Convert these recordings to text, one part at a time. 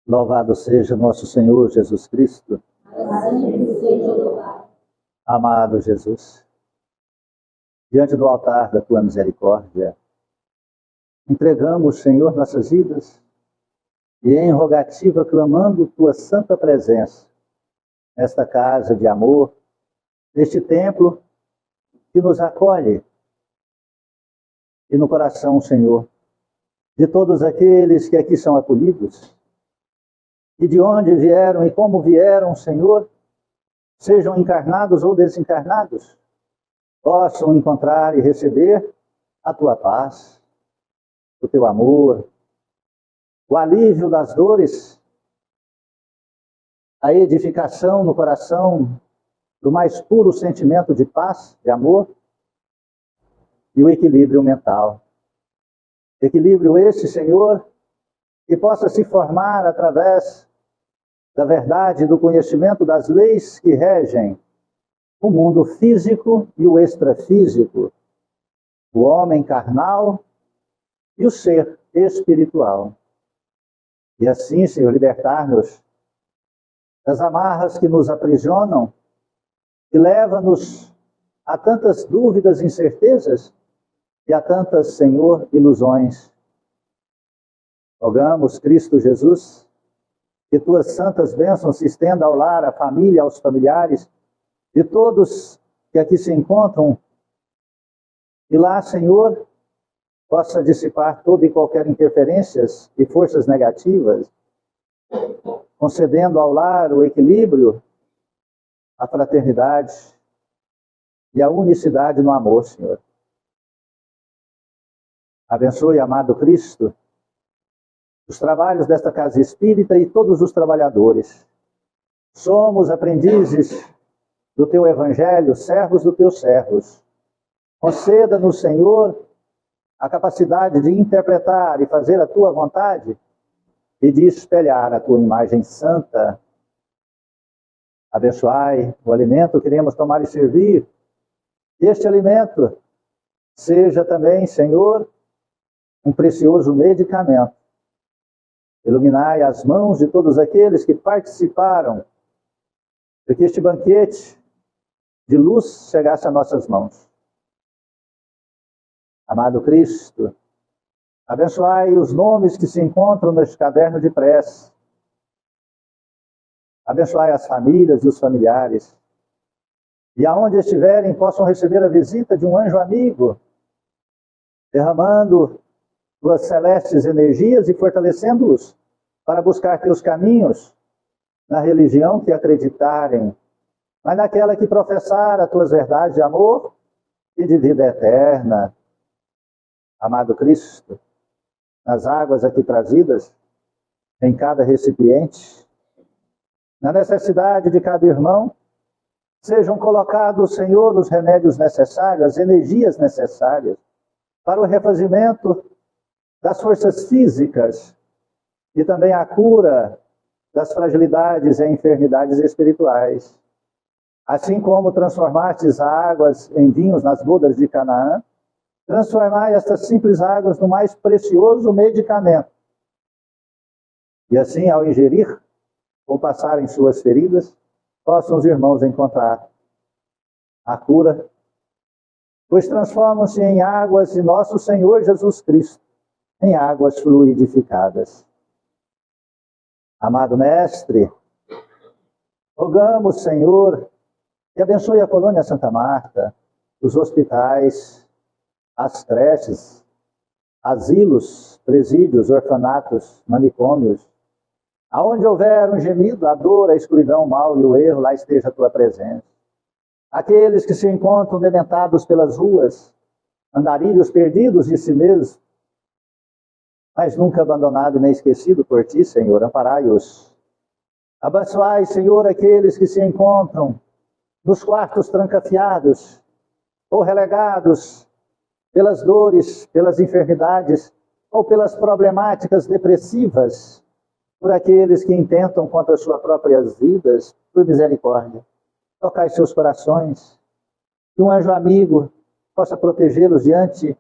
Louvado seja nosso Senhor Jesus Cristo. Amado Jesus, diante do altar da tua misericórdia, entregamos, Senhor, nossas vidas e em rogativa clamando tua santa presença nesta casa de amor, neste templo que nos acolhe e no coração, Senhor, de todos aqueles que aqui são acolhidos e de onde vieram e como vieram, Senhor, sejam encarnados ou desencarnados, possam encontrar e receber a tua paz, o teu amor, o alívio das dores, a edificação no coração do mais puro sentimento de paz, de amor, e o equilíbrio mental. Equilíbrio esse, Senhor, que possa se formar através da verdade, do conhecimento das leis que regem o mundo físico e o extrafísico, o homem carnal e o ser espiritual. E assim, Senhor, libertar-nos das amarras que nos aprisionam e leva-nos a tantas dúvidas e incertezas e a tantas, Senhor, ilusões. Rogamos, Cristo Jesus, que tuas santas bênçãos se estendam ao lar, à família, aos familiares, de todos que aqui se encontram. E lá, Senhor, possa dissipar toda e qualquer interferências e forças negativas, concedendo ao lar o equilíbrio, a fraternidade e a unicidade no amor, Senhor. Abençoe, amado Cristo, os trabalhos desta casa espírita e todos os trabalhadores. Somos aprendizes do teu evangelho, servos dos teus servos. Conceda-nos, Senhor, a capacidade de interpretar e fazer a tua vontade e de espelhar a tua imagem santa. Abençoai o alimento que iremos tomar e servir. Este alimento seja também, Senhor, um precioso medicamento. Iluminai as mãos de todos aqueles que participaram de que este banquete de luz chegasse a nossas mãos. Amado Cristo, abençoai os nomes que se encontram neste caderno de prece. Abençoai as famílias e os familiares. E aonde estiverem, possam receber a visita de um anjo amigo, derramando tuas celestes energias e fortalecendo-os para buscar teus caminhos na religião que acreditarem, mas naquela que professar as tuas verdades de amor e de vida eterna. Amado Cristo, nas águas aqui trazidas, em cada recipiente, na necessidade de cada irmão, sejam colocados, Senhor, os remédios necessários, as energias necessárias para o refazimento das forças físicas e também a cura das fragilidades e enfermidades espirituais. Assim como transformastes águas em vinhos nas bodas de Canaã, transformai estas simples águas no mais precioso medicamento. E assim, ao ingerir ou passarem suas feridas, possam os irmãos encontrar a cura, pois transformam-se em águas de nosso Senhor Jesus Cristo, em águas fluidificadas. Amado Mestre, rogamos, Senhor, que abençoe a colônia Santa Marta, os hospitais, as creches, asilos, presídios, orfanatos, manicômios. Aonde houver um gemido, a dor, a escuridão, o mal e o erro, lá esteja a tua presença. Aqueles que se encontram dementados pelas ruas, andarilhos perdidos de si mesmos, mas nunca abandonado nem esquecido por ti, Senhor, amparai-os. Abençoai, Senhor, aqueles que se encontram nos quartos trancafiados ou relegados pelas dores, pelas enfermidades ou pelas problemáticas depressivas, por aqueles que intentam contra as suas próprias vidas, por misericórdia. Tocai seus corações, que um anjo amigo possa protegê-los diante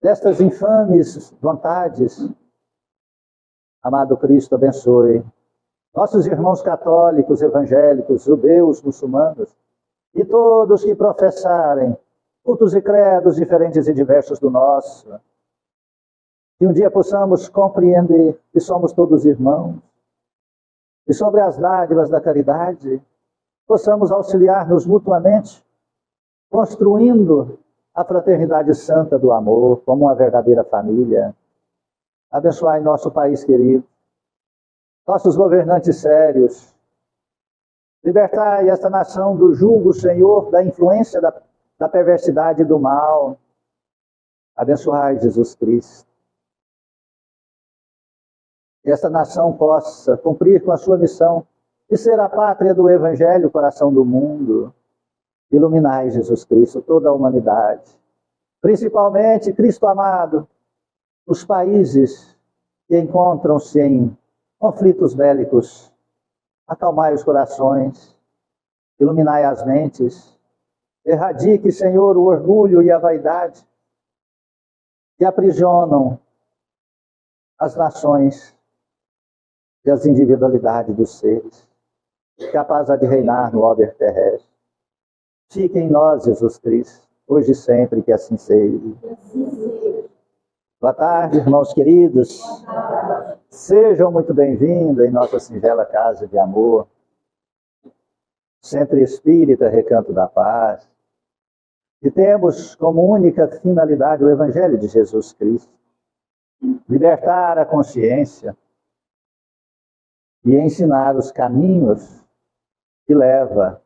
destas infames vontades. Amado Cristo, abençoe nossos irmãos católicos, evangélicos, judeus, muçulmanos e todos que professarem cultos e credos diferentes e diversos do nosso. Que um dia possamos compreender que somos todos irmãos e sobre as dádivas da caridade possamos auxiliar-nos mutuamente, construindo a fraternidade santa do amor como uma verdadeira família. Abençoai nosso país querido, nossos governantes sérios. Libertai esta nação do jugo, Senhor, da influência da perversidade e do mal. Abençoai Jesus Cristo. Que esta nação possa cumprir com a sua missão de ser a pátria do Evangelho, coração do mundo. Iluminai, Jesus Cristo, toda a humanidade. Principalmente, Cristo amado, os países que encontram-se em conflitos bélicos. Acalmai os corações, iluminai as mentes, erradique, Senhor, o orgulho e a vaidade que aprisionam as nações e as individualidades dos seres. Que a paz há de reinar no orbe terrestre. Fique em nós, Jesus Cristo, hoje e sempre, que assim seja. Boa tarde, irmãos queridos. Sejam muito bem-vindos em nossa singela casa de amor. Centro Espírita Recanto da Paz. E temos como única finalidade o Evangelho de Jesus Cristo. Libertar a consciência e ensinar os caminhos que levam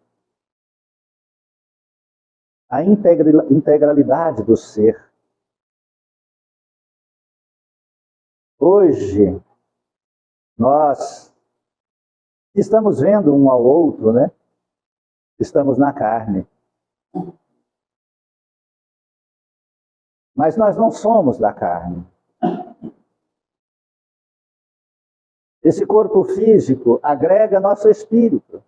à integralidade do ser. Hoje, nós estamos vendo um ao outro, né? Estamos na carne. Mas nós não somos da carne. Esse corpo físico agrega nosso espírito.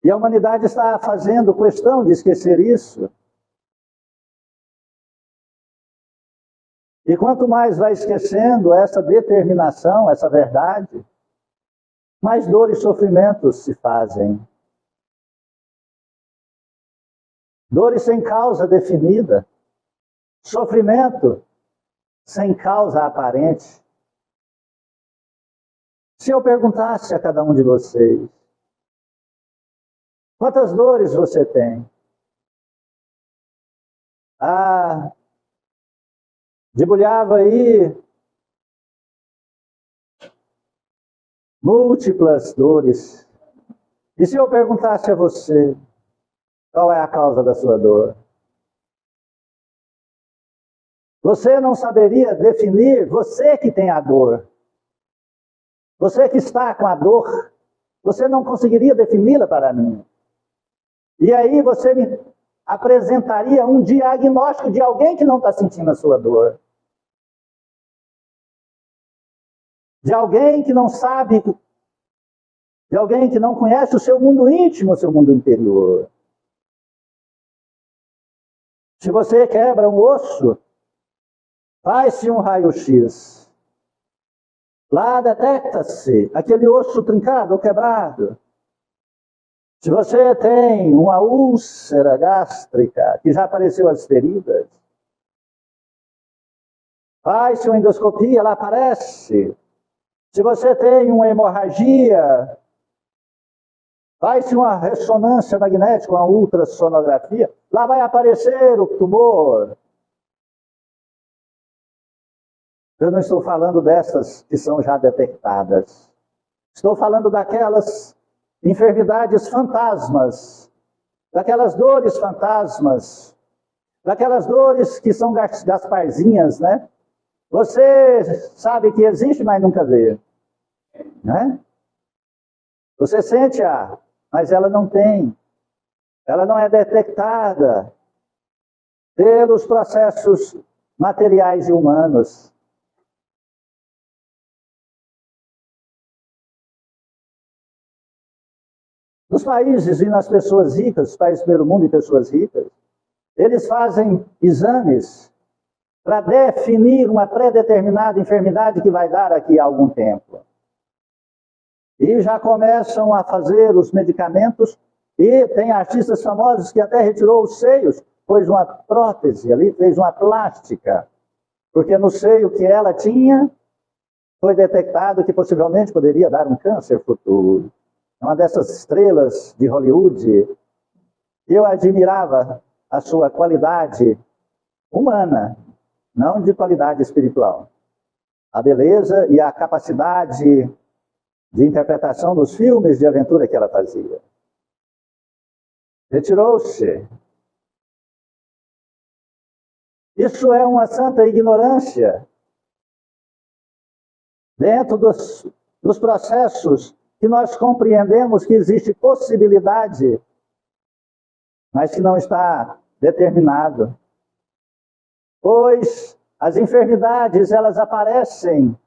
E a humanidade está fazendo questão de esquecer isso. E quanto mais vai esquecendo essa determinação, essa verdade, mais dor e sofrimentos se fazem. Dores sem causa definida. Sofrimento sem causa aparente. Se eu perguntasse a cada um de vocês, quantas dores você tem? Debulhava aí múltiplas dores. E se eu perguntasse a você, qual é a causa da sua dor? Você não saberia definir, você que tem a dor. Você que está com a dor, você não conseguiria defini-la para mim. E aí você me apresentaria um diagnóstico de alguém que não está sentindo a sua dor. De alguém que não sabe, de alguém que não conhece o seu mundo íntimo, o seu mundo interior. Se você quebra um osso, faz-se um raio-x. Lá detecta-se aquele osso trincado ou quebrado. Se você tem uma úlcera gástrica, que já apareceu as feridas, faz-se uma endoscopia, lá aparece. Se você tem uma hemorragia, faz-se uma ressonância magnética, uma ultrassonografia, lá vai aparecer o tumor. Eu não estou falando dessas que são já detectadas. Estou falando daquelas enfermidades fantasmas, daquelas dores fantasmas, daquelas dores que são Gasparzinhas, né? Você sabe que existe, mas nunca vê, né? Você sente-a, mas ela não tem. Ela não é detectada pelos processos materiais e humanos. Nos países e nas pessoas ricas, os países do primeiro mundo e pessoas ricas, eles fazem exames para definir uma pré-determinada enfermidade que vai dar aqui a algum tempo. E já começam a fazer os medicamentos, e tem artistas famosos que até retirou os seios, pôs uma prótese ali, fez uma plástica, porque no seio que ela tinha, foi detectado que possivelmente poderia dar um câncer futuro. Uma dessas estrelas de Hollywood, eu admirava a sua qualidade humana, não de qualidade espiritual. A beleza e a capacidade de interpretação dos filmes de aventura que ela fazia. Retirou-se. Isso é uma santa ignorância dentro dos processos que nós compreendemos que existe possibilidade, mas que não está determinado. Pois as enfermidades, elas aparecem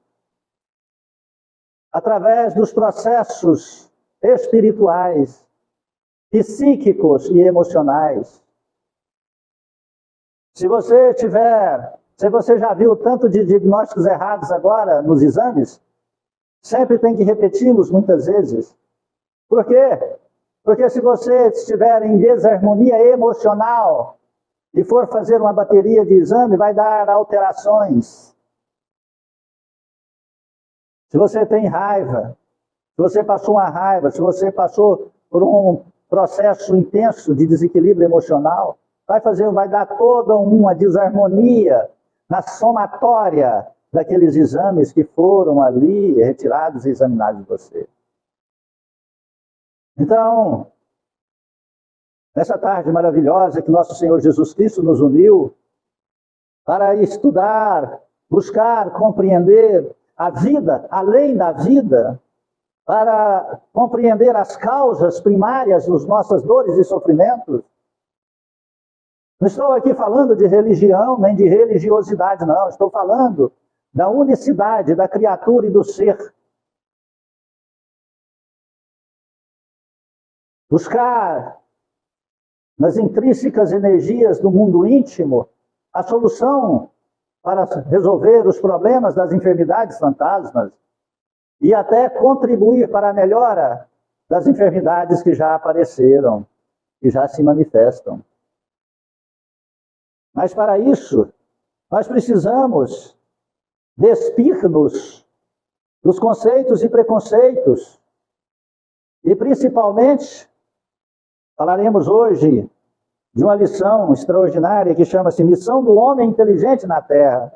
através dos processos espirituais, psíquicos e emocionais. Se você já viu tanto de diagnósticos errados agora nos exames, sempre tem que repeti-los muitas vezes. Por quê? Porque se você estiver em desarmonia emocional e for fazer uma bateria de exame, vai dar alterações. Se você tem raiva, se você passou uma raiva, se você passou por um processo intenso de desequilíbrio emocional, vai dar toda uma desarmonia na somatória daqueles exames que foram ali retirados e examinados de você. Então, nessa tarde maravilhosa que nosso Senhor Jesus Cristo nos uniu para estudar, buscar, compreender a vida, além da vida, para compreender as causas primárias das nossas dores e sofrimentos. Não estou aqui falando de religião, nem de religiosidade, não. Estou falando da unicidade da criatura e do ser. Buscar nas intrínsecas energias do mundo íntimo a solução para resolver os problemas das enfermidades fantasmas e até contribuir para a melhora das enfermidades que já apareceram, que já se manifestam. Mas para isso, nós precisamos despir-nos dos conceitos e preconceitos. E principalmente, falaremos hoje de uma lição extraordinária que chama-se Missão do Homem Inteligente na Terra.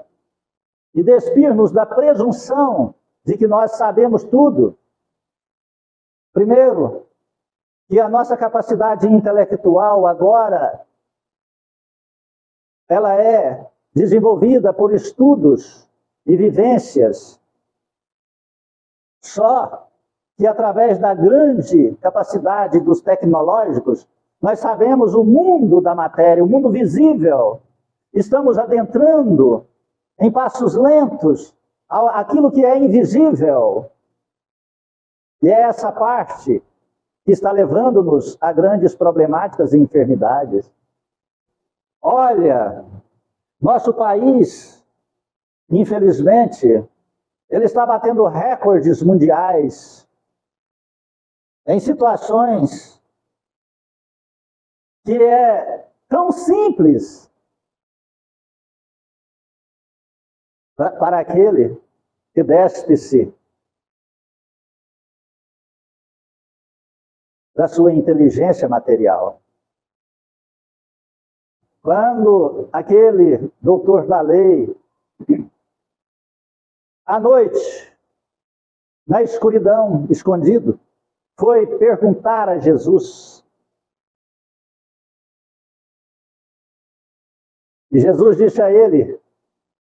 E despir-nos da presunção de que nós sabemos tudo. Primeiro, que a nossa capacidade intelectual agora ela é desenvolvida por estudos e vivências. Só que através da grande capacidade dos tecnológicos, nós sabemos o mundo da matéria, o mundo visível. Estamos adentrando em passos lentos aquilo que é invisível. E é essa parte que está levando-nos a grandes problemáticas e enfermidades. Olha, nosso país, infelizmente, ele está batendo recordes mundiais em situações que é tão simples para aquele que despe-se da sua inteligência material. Quando aquele doutor da lei, à noite, na escuridão, escondido, foi perguntar a Jesus. E Jesus disse a ele,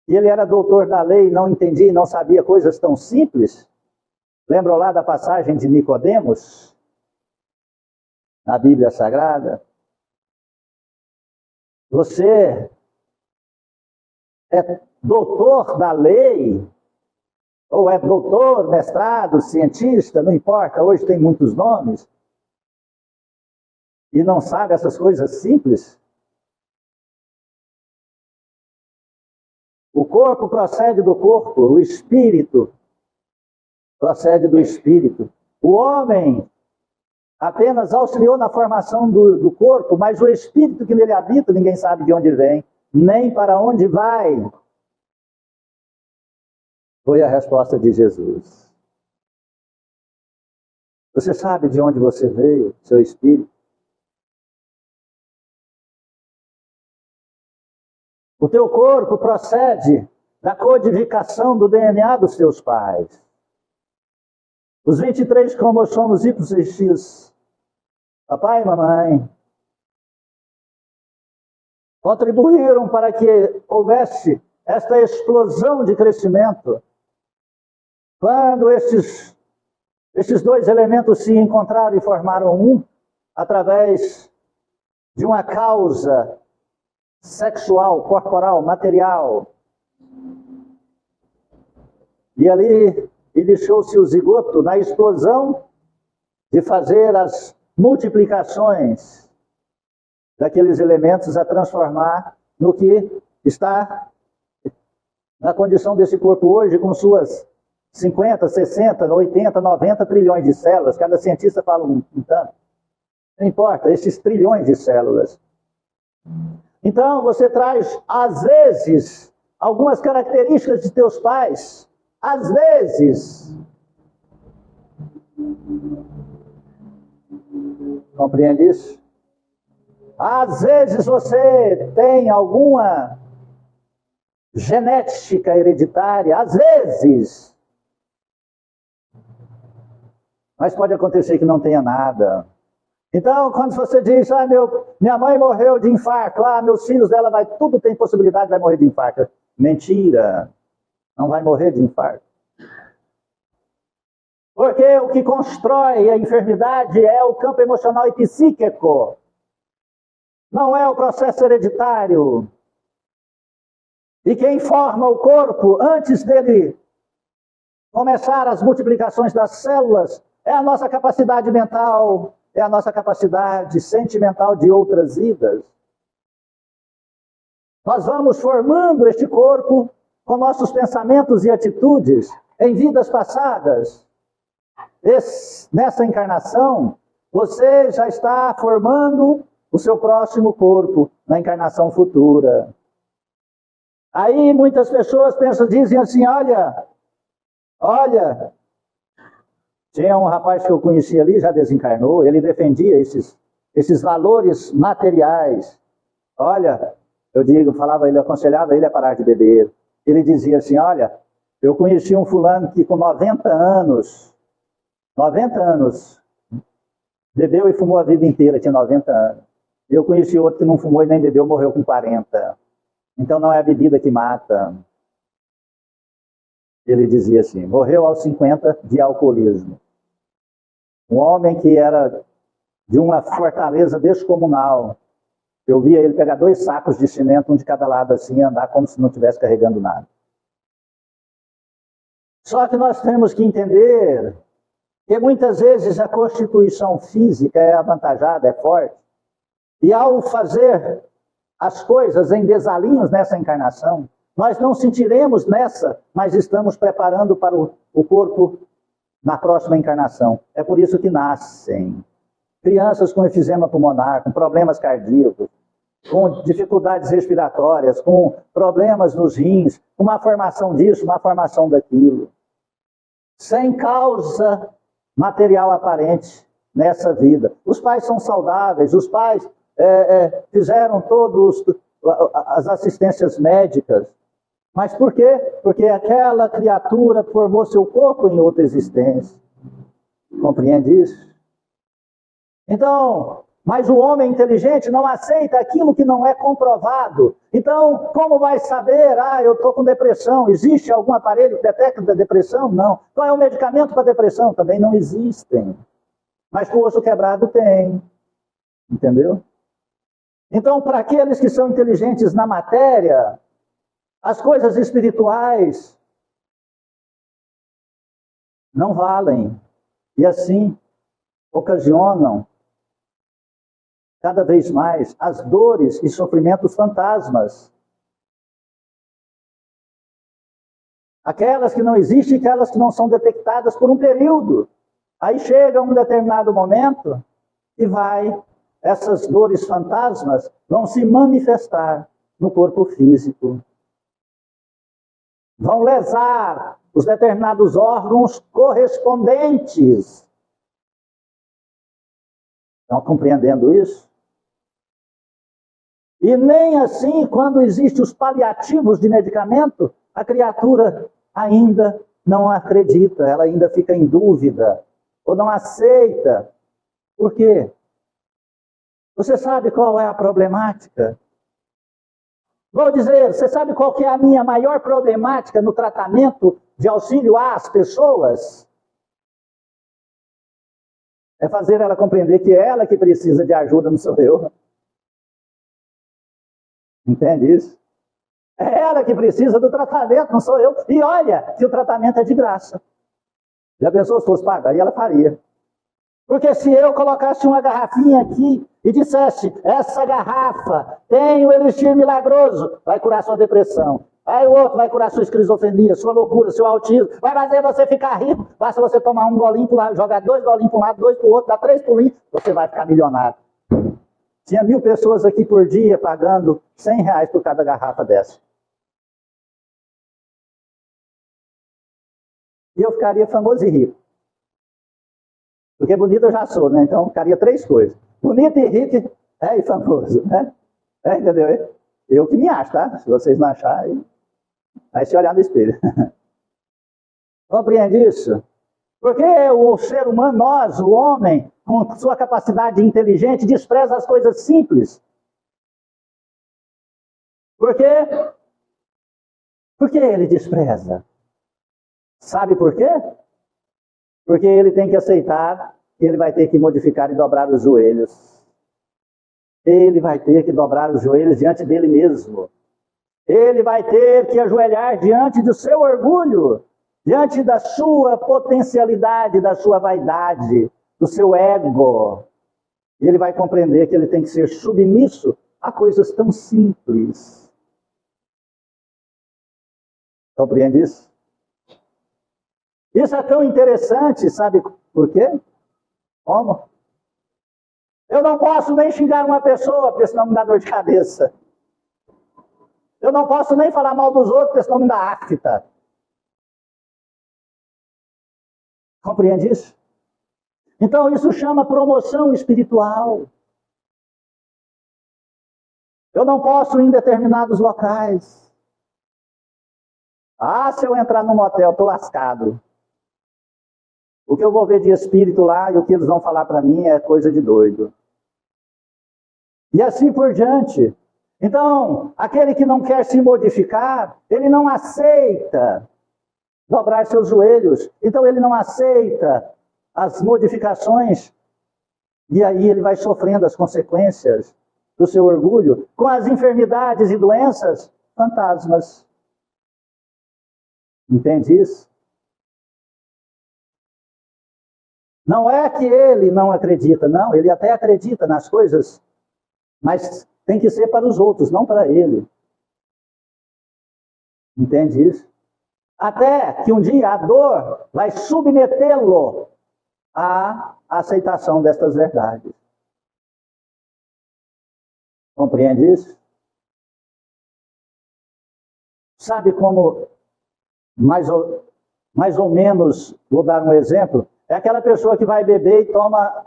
e ele era doutor da lei, não entendia e não sabia coisas tão simples. Lembram lá da passagem de Nicodemos, na Bíblia Sagrada? Você é doutor da lei, ou é doutor, mestrado, cientista, não importa, hoje tem muitos nomes, e não sabe essas coisas simples? O corpo procede do corpo, o espírito procede do espírito. O homem apenas auxiliou na formação do corpo, mas o espírito que nele habita, ninguém sabe de onde vem, nem para onde vai. Foi a resposta de Jesus. Você sabe de onde você veio, seu espírito? O teu corpo procede da codificação do DNA dos teus pais. Os 23 cromossomos Y e X, papai e mamãe, contribuíram para que houvesse esta explosão de crescimento. Quando estes dois elementos se encontraram e formaram um, através de uma causa sexual, corporal, material. E ali iniciou-se o zigoto na explosão de fazer as multiplicações daqueles elementos a transformar no que está na condição desse corpo hoje, com suas 50, 60, 80, 90 trilhões de células. Cada cientista fala um tanto. Não importa, esses trilhões de células. Então, você traz, às vezes, algumas características de teus pais. Às vezes. Compreende isso? Às vezes você tem alguma genética hereditária. Às vezes. Mas pode acontecer que não tenha nada. Então, quando você diz, minha mãe morreu de infarto, meus filhos dela tudo tem possibilidade, vai morrer de infarto. Mentira, não vai morrer de infarto. Porque o que constrói a enfermidade é o campo emocional e psíquico. Não é o processo hereditário. E quem forma o corpo antes dele começar as multiplicações das células é a nossa capacidade mental, é a nossa capacidade sentimental de outras vidas. Nós vamos formando este corpo com nossos pensamentos e atitudes em vidas passadas. Nessa encarnação, você já está formando o seu próximo corpo na encarnação futura. Aí muitas pessoas dizem assim, olha, tinha um rapaz que eu conheci ali, já desencarnou, ele defendia esses valores materiais. Olha, eu aconselhava ele a parar de beber. Ele dizia assim, eu conheci um fulano que com 90 anos, bebeu e fumou a vida inteira, tinha 90 anos. Eu conheci outro que não fumou e nem bebeu, morreu com 40. Então não é a bebida que mata. Ele dizia assim, morreu aos 50 de alcoolismo. Um homem que era de uma fortaleza descomunal. Eu via ele pegar 2 sacos de cimento, um de cada lado assim, e andar como se não estivesse carregando nada. Só que nós temos que entender que muitas vezes a constituição física é avantajada, é forte. E ao fazer as coisas em desalinhos nessa encarnação, nós não sentiremos nessa, mas estamos preparando para o corpo na próxima encarnação. É por isso que nascem crianças com efizema pulmonar, com problemas cardíacos, com dificuldades respiratórias, com problemas nos rins, com uma formação disso, uma formação daquilo. Sem causa material aparente nessa vida. Os pais são saudáveis, os pais fizeram todas as assistências médicas. Mas por quê? Porque aquela criatura formou seu corpo em outra existência. Compreende isso? Então, mas o homem inteligente não aceita aquilo que não é comprovado. Então, como vai saber, eu estou com depressão? Existe algum aparelho que detecta a depressão? Não. Qual é o medicamento para depressão? Também não existem. Mas para o osso quebrado tem. Entendeu? Então, para aqueles que são inteligentes na matéria, as coisas espirituais não valem. E assim ocasionam cada vez mais as dores e sofrimentos fantasmas. Aquelas que não existem e aquelas que não são detectadas por um período. Aí chega um determinado momento e essas dores fantasmas vão se manifestar no corpo físico. Vão lesar os determinados órgãos correspondentes. Estão compreendendo isso? E nem assim, quando existem os paliativos de medicamento, a criatura ainda não acredita, ela ainda fica em dúvida, ou não aceita. Por quê? Você sabe qual é a problemática? Vou dizer, você sabe qual que é a minha maior problemática no tratamento de auxílio às pessoas? É fazer ela compreender que é ela que precisa de ajuda, não sou eu. Entende isso? É ela que precisa do tratamento, não sou eu. E olha, que o tratamento é de graça. Já pensou se fosse pago? Aí ela faria. Porque se eu colocasse uma garrafinha aqui e dissesse, essa garrafa tem o elixir milagroso, vai curar sua depressão. Aí o outro vai curar sua esquizofrenia, sua loucura, seu autismo, vai fazer você ficar rico. Basta você tomar um golinho para um lado, jogar 2 golinhos para um lado, 2 para o outro, dá 3 pulinhos, você vai ficar milionário. Tinha 1000 pessoas aqui por dia pagando R$100 por cada garrafa dessa. E eu ficaria famoso e rico. Porque bonito eu já sou, né? Então ficaria 3 coisas. Bonito e rico e famoso, né? Entendeu? Eu que me acho, tá? Se vocês não acharem, aí se olhar no espelho. Compreende isso? Porque o ser humano, nós, o homem, com sua capacidade inteligente, despreza as coisas simples. Por quê? Por que ele despreza? Sabe por quê? Porque ele tem que aceitar que ele vai ter que modificar e dobrar os joelhos. Ele vai ter que dobrar os joelhos diante dele mesmo. Ele vai ter que ajoelhar diante do seu orgulho, diante da sua potencialidade, da sua vaidade, do seu ego. E ele vai compreender que ele tem que ser submisso a coisas tão simples. Compreende isso? Isso é tão interessante, sabe por quê? Como? Eu não posso nem xingar uma pessoa, porque senão me dá dor de cabeça. Eu não posso nem falar mal dos outros, porque senão me dá afta. Compreende isso? Então isso chama promoção espiritual. Eu não posso ir em determinados locais. Se eu entrar num motel, estou lascado. O que eu vou ver de espírito lá e o que eles vão falar para mim é coisa de doido. E assim por diante. Então, aquele que não quer se modificar, ele não aceita dobrar seus joelhos. Então ele não aceita as modificações. E aí ele vai sofrendo as consequências do seu orgulho com as enfermidades e doenças fantasmas. Entende isso? Não é que ele não acredita, não. Ele até acredita nas coisas, mas tem que ser para os outros, não para ele. Entende isso? Até que um dia a dor vai submetê-lo à aceitação destas verdades. Compreende isso? Sabe como, mais ou menos, vou dar um exemplo, é aquela pessoa que vai beber e toma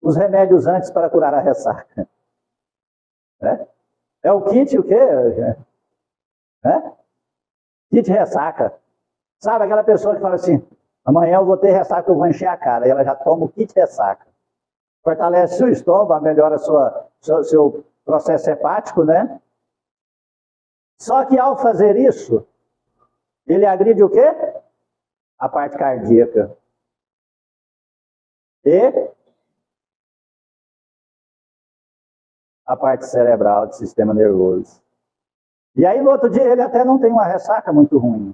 os remédios antes para curar a ressaca. É o kit o quê? Kit ressaca. Sabe aquela pessoa que fala assim, amanhã eu vou ter ressaca, eu vou encher a cara. E ela já toma o kit ressaca. Fortalece seu estômago, melhora seu processo hepático, né? Só que ao fazer isso, ele agride o quê? A parte cardíaca. E a parte cerebral do sistema nervoso. E aí no outro dia ele até não tem uma ressaca muito ruim.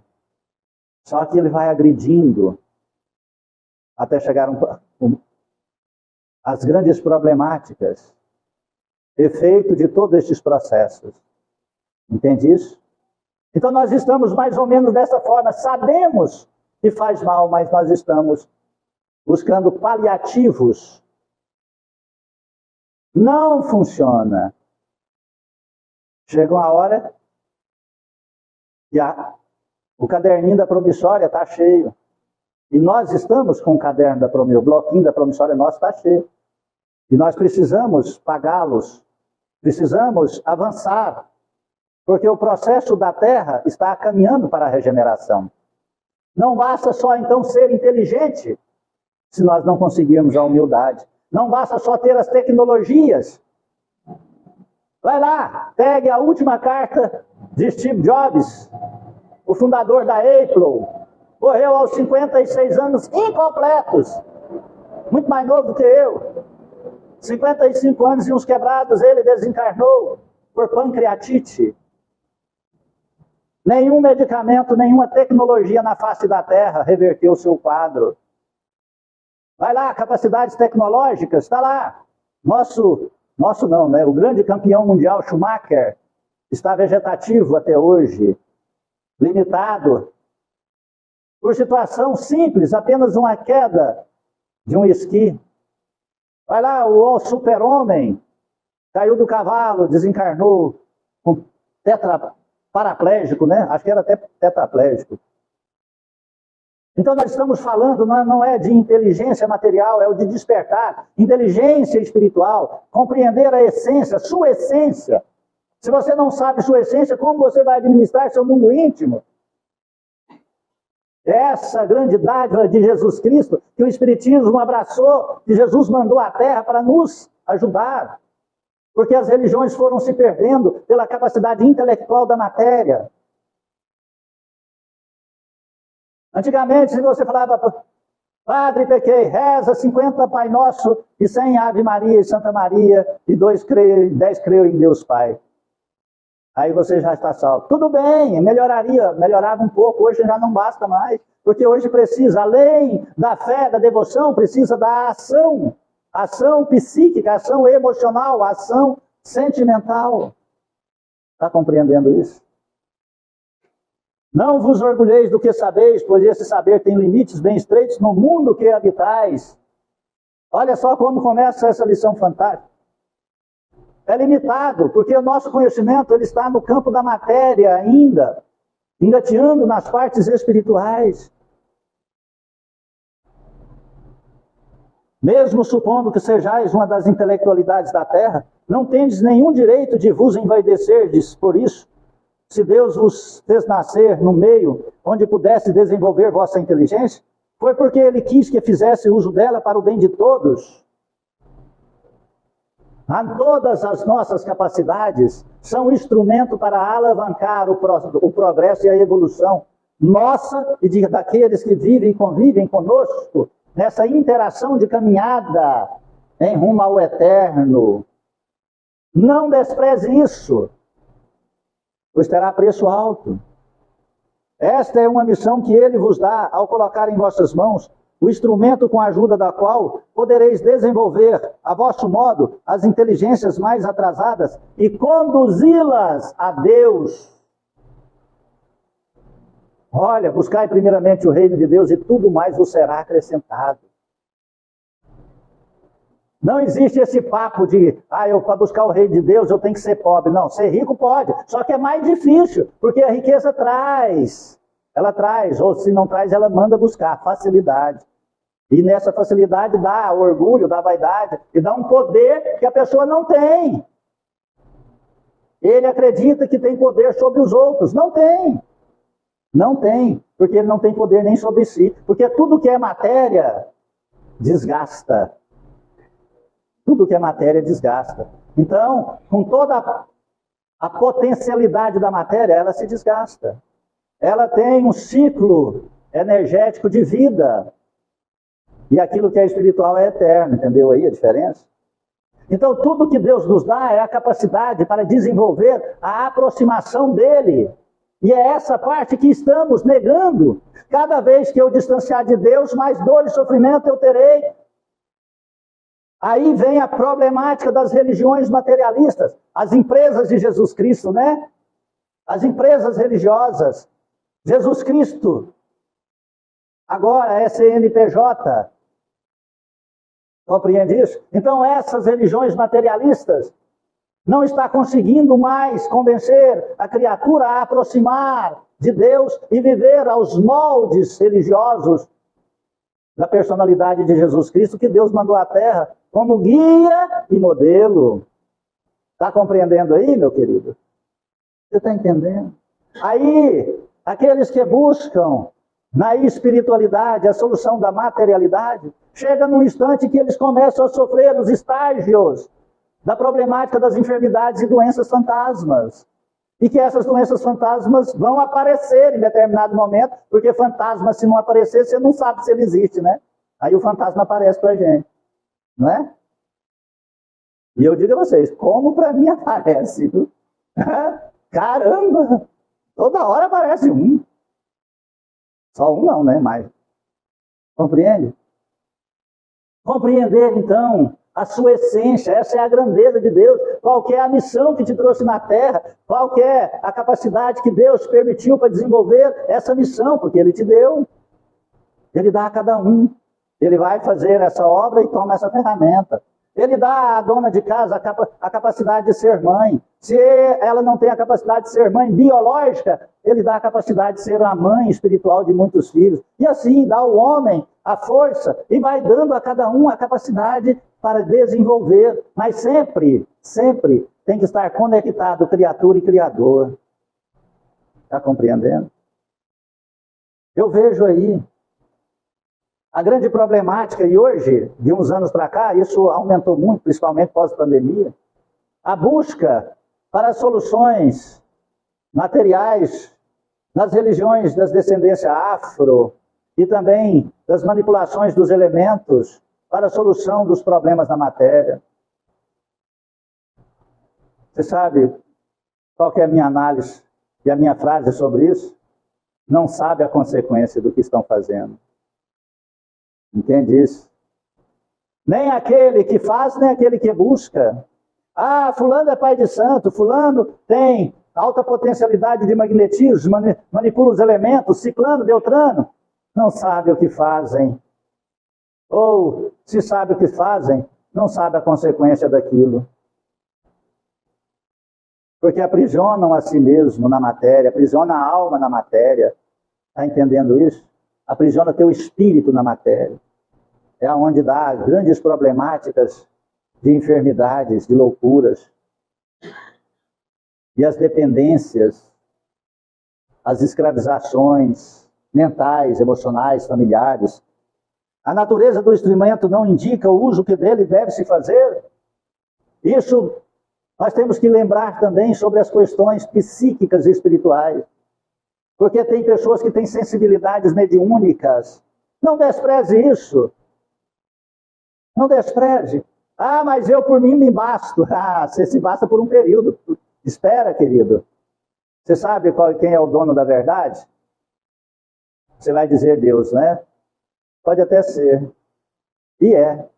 Só que ele vai agredindo até chegar às grandes problemáticas. Efeito de todos estes processos. Entende isso? Então nós estamos mais ou menos dessa forma. Sabemos que faz mal, mas nós estamos buscando paliativos. Não funciona. Chega uma hora e o caderninho da promissória está cheio. E nós estamos com o caderno da promissória, o bloquinho da promissória nosso está cheio. E nós precisamos pagá-los, precisamos avançar, porque o processo da terra está caminhando para a regeneração. Não basta só então ser inteligente, se nós não conseguirmos a humildade. Não basta só ter as tecnologias. Vai lá, pegue a última carta de Steve Jobs, o fundador da Apple. Morreu aos 56 anos incompletos. Muito mais novo do que eu. 55 anos e uns quebrados, ele desencarnou por pancreatite. Nenhum medicamento, nenhuma tecnologia na face da Terra reverteu o seu quadro. Vai lá, capacidades tecnológicas, está lá. Nosso não, né? O grande campeão mundial Schumacher está vegetativo até hoje, limitado. Por situação simples, apenas uma queda de um esqui. Vai lá, o super-homem caiu do cavalo, desencarnou, com paraplégico, né? Acho que era até tetraplégico. Então nós estamos falando, não é de inteligência material, é o de despertar. Inteligência espiritual, compreender a essência, sua essência. Se você não sabe sua essência, como você vai administrar seu mundo íntimo? Essa grande dádiva de Jesus Cristo, que o Espiritismo abraçou, que Jesus mandou à Terra para nos ajudar. Porque as religiões foram se perdendo pela capacidade intelectual da matéria. Antigamente, se você falava, Padre, pequei, reza 50 Pai Nosso e 100 Ave Maria e Santa Maria e 10 creio em Deus Pai. Aí você já está salvo. Tudo bem, melhorava um pouco, hoje já não basta mais, porque hoje precisa, além da fé, da devoção, precisa da ação. Ação psíquica, ação emocional, ação sentimental. Está compreendendo isso? Não vos orgulheis do que sabeis, pois esse saber tem limites bem estreitos no mundo que habitais. Olha só como começa essa lição fantástica. É limitado, porque o nosso conhecimento ele está no campo da matéria ainda, engateando nas partes espirituais. Mesmo supondo que sejais uma das intelectualidades da terra, não tendes nenhum direito de vos envaidecerdes por isso. Se Deus vos fez nascer no meio onde pudesse desenvolver vossa inteligência, foi porque Ele quis que fizesse uso dela para o bem de todos. Todas as nossas capacidades são instrumento para alavancar o progresso e a evolução nossa e daqueles que vivem e convivem conosco nessa interação de caminhada em rumo ao eterno. Não despreze isso, pois terá preço alto. Esta é uma missão que Ele vos dá ao colocar em vossas mãos o instrumento com a ajuda da qual podereis desenvolver, a vosso modo, as inteligências mais atrasadas e conduzi-las a Deus. Olha, buscai primeiramente o reino de Deus e tudo mais vos será acrescentado. Não existe esse papo de, para buscar o reino de Deus eu tenho que ser pobre. Não, ser rico pode, só que é mais difícil, porque a riqueza traz. Ela traz, ou se não traz, ela manda buscar, facilidade. E nessa facilidade dá orgulho, dá vaidade, e dá um poder que a pessoa não tem. Ele acredita que tem poder sobre os outros. Não tem. Não tem, porque ele não tem poder nem sobre si. Porque tudo que é matéria, desgasta. Tudo que é matéria, desgasta. Então, com toda a potencialidade da matéria, ela se desgasta. Ela tem um ciclo energético de vida. E aquilo que é espiritual é eterno, entendeu aí a diferença? Então tudo que Deus nos dá é a capacidade para desenvolver a aproximação dEle. E é essa parte que estamos negando. Cada vez que eu distanciar de Deus, mais dor e sofrimento eu terei. Aí vem a problemática das religiões materialistas. As empresas de Jesus Cristo, né? as empresas religiosas, Jesus Cristo, agora é CNPJ. Compreende isso? Então essas religiões materialistas não estão conseguindo mais convencer a criatura a aproximar de Deus e viver aos moldes religiosos da personalidade de Jesus Cristo que Deus mandou à Terra como guia e modelo. Está compreendendo aí, meu querido? Você está entendendo? Aí, aqueles que buscam na espiritualidade a solução da materialidade, chega num instante que eles começam a sofrer os estágios da problemática das enfermidades e doenças fantasmas. E que essas doenças fantasmas vão aparecer em determinado momento, porque fantasma, se não aparecer, você não sabe se ele existe, né? Aí o fantasma aparece pra gente, não é? E eu digo a vocês, como para mim aparece? Caramba! Toda hora aparece um. Só um não, né? Mas, compreende? Compreender, então, a sua essência, essa é a grandeza de Deus. Qual que é a missão que te trouxe na Terra? Qual que é a capacidade que Deus permitiu para desenvolver essa missão? Porque Ele te deu. Ele dá a cada um. Ele vai fazer essa obra e toma essa ferramenta. Ele dá à dona de casa a capacidade de ser mãe. Se ela não tem a capacidade de ser mãe biológica, ele dá a capacidade de ser a mãe espiritual de muitos filhos. E assim dá ao homem a força e vai dando a cada um a capacidade para desenvolver. Mas sempre, sempre tem que estar conectado criatura e criador. Está compreendendo? Eu vejo aí a grande problemática, e hoje, de uns anos para cá, isso aumentou muito, principalmente pós-pandemia, a busca para soluções materiais nas religiões das descendências afro e também das manipulações dos elementos para a solução dos problemas da matéria. Você sabe qual que é a minha análise e a minha frase sobre isso? Não sabe a consequência do que estão fazendo. Entende isso? Nem aquele que faz, nem aquele que busca. Ah, fulano é pai de santo, fulano tem alta potencialidade de magnetismo, manipula os elementos, ciclano, beltrano. Não sabe o que fazem. Ou, se sabe o que fazem, não sabe a consequência daquilo. Porque aprisionam a si mesmo na matéria, aprisiona a alma na matéria. Está entendendo isso? Aprisiona teu espírito na matéria. É onde dá grandes problemáticas de enfermidades, de loucuras. E as dependências, as escravizações mentais, emocionais, familiares. A natureza do instrumento não indica o uso que dele deve se fazer. Isso nós temos que lembrar também sobre as questões psíquicas e espirituais. Porque tem pessoas que têm sensibilidades mediúnicas. Não despreze isso. Não despreze. Ah, mas eu por mim me basto. Ah, você se basta por um período. Espera, querido. Você sabe quem é o dono da verdade? Você vai dizer Deus, né? Pode até ser. E é.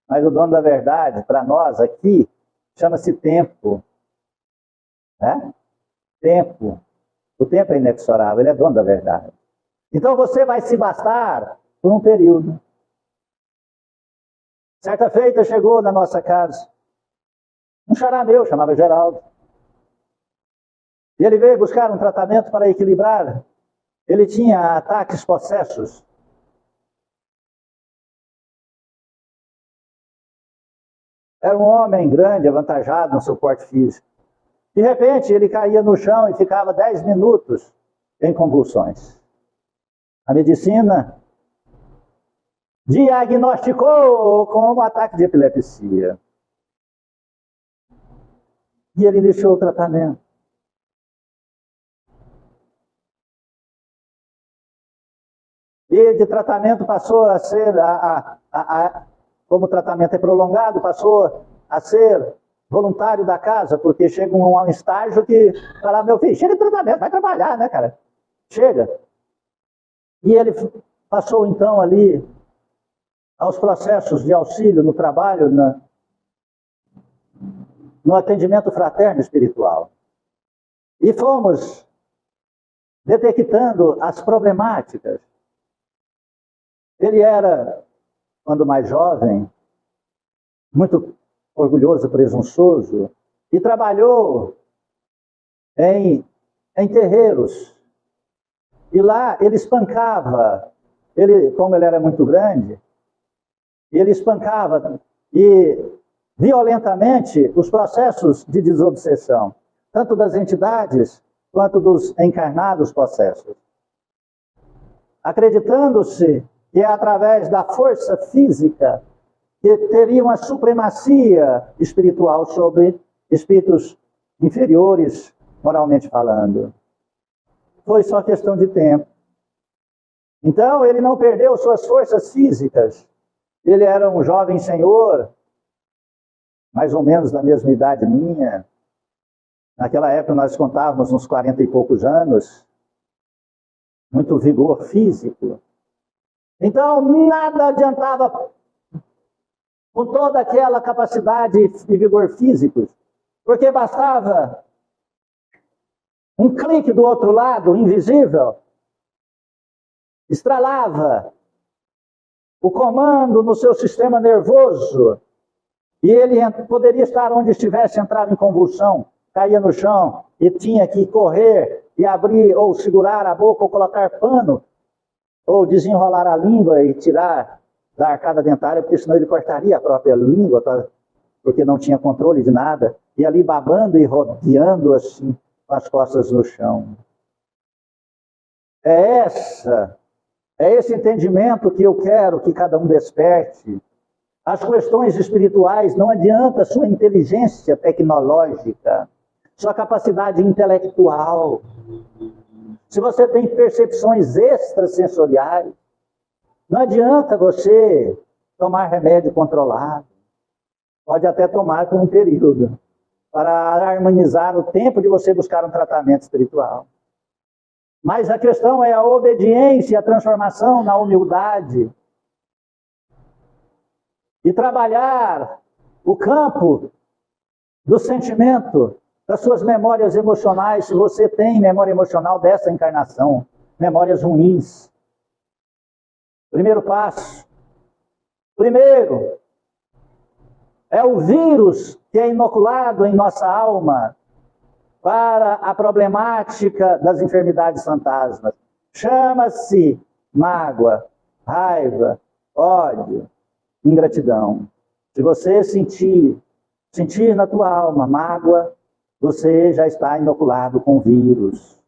Mas o dono da verdade, para nós aqui, chama-se tempo. Né? Tempo. O tempo é inexorável, ele é dono da verdade. Então você vai se bastar por um período. Certa feita chegou na nossa casa um xará meu, chamava Geraldo. E ele veio buscar um tratamento para equilibrar. Ele tinha ataques possessos. Era um homem grande, avantajado no seu porte físico. De repente, ele caía no chão e ficava 10 minutos em convulsões. A medicina diagnosticou como um ataque de epilepsia. E ele deixou o tratamento. E de tratamento passou a ser, como o tratamento é prolongado, passou a ser voluntário da casa, porque chega um estágio que fala, meu filho, chega de tratamento, vai trabalhar, né, cara? Chega. E ele passou, então, ali aos processos de auxílio no trabalho, no atendimento fraterno espiritual. E fomos detectando as problemáticas. Ele era, quando mais jovem, muito orgulhoso, presunçoso, e trabalhou em terreiros. E lá ele espancava, como ele era muito grande, ele espancava violentamente os processos de desobsessão, tanto das entidades quanto dos encarnados possessos. Acreditando-se que é através da força física que teria uma supremacia espiritual sobre espíritos inferiores, moralmente falando. Foi só questão de tempo. Então, ele não perdeu suas forças físicas. Ele era um jovem senhor, mais ou menos da mesma idade minha. Naquela época nós contávamos uns 40 e poucos anos. Muito vigor físico. Então, nada adiantava com toda aquela capacidade e vigor físico, porque bastava um clique do outro lado, invisível, estralava o comando no seu sistema nervoso, e ele poderia estar onde estivesse, entrava em convulsão, caía no chão, e tinha que correr e abrir, ou segurar a boca, ou colocar pano, ou desenrolar a língua e tirar da arcada dentária, porque senão ele cortaria a própria língua, porque não tinha controle de nada, e ali babando e rodeando assim, com as costas no chão. É esse entendimento que eu quero que cada um desperte. As questões espirituais, não adianta sua inteligência tecnológica, sua capacidade intelectual. Se você tem percepções extrasensoriais, não adianta você tomar remédio controlado. Pode até tomar por um período, para harmonizar o tempo de você buscar um tratamento espiritual. Mas a questão é a obediência, a transformação na humildade. E trabalhar o campo do sentimento, das suas memórias emocionais, se você tem memória emocional dessa encarnação, memórias ruins. Primeiro passo. Primeiro, é o vírus que é inoculado em nossa alma para a problemática das enfermidades fantasmas. Chama-se mágoa, raiva, ódio, ingratidão. Se você sentir na tua alma mágoa, você já está inoculado com vírus.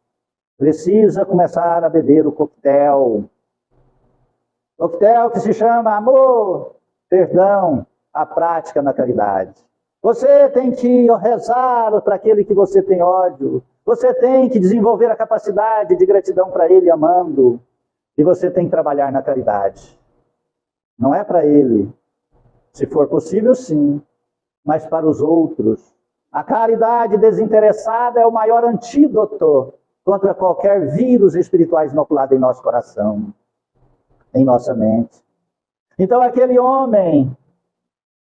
Precisa começar a beber o coquetel. Coquetel que se chama amor, perdão, a prática na caridade. Você tem que rezar para aquele que você tem ódio. Você tem que desenvolver a capacidade de gratidão para ele, amando. E você tem que trabalhar na caridade. Não é para ele. Se for possível, sim. Mas para os outros. A caridade desinteressada é o maior antídoto contra qualquer vírus espiritual inoculado em nosso coração, em nossa mente. Então, aquele homem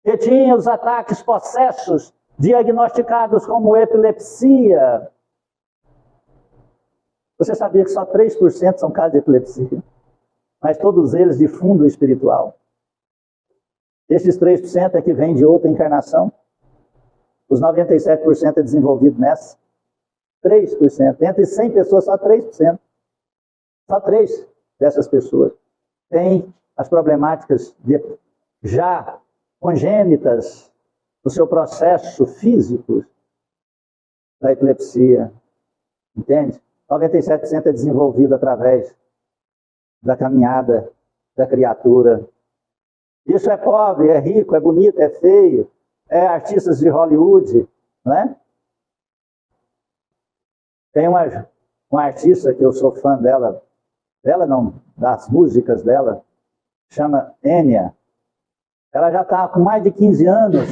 que tinha os ataques possessos diagnosticados como epilepsia. Você sabia que só 3% são casos de epilepsia? Mas todos eles de fundo espiritual. Esses 3% é que vem de outra encarnação. Os 97% é desenvolvido nessa. 3%. Entre 100 pessoas, só 3%. Só 3 dessas pessoas têm as problemáticas já congênitas no seu processo físico da epilepsia. Entende? 97% é desenvolvido através da caminhada da criatura. Isso é pobre, é rico, é bonito, é feio, é artistas de Hollywood, né? Tem uma artista que eu sou fã dela não, das músicas dela, chama Enya. Ela já está com mais de 15 anos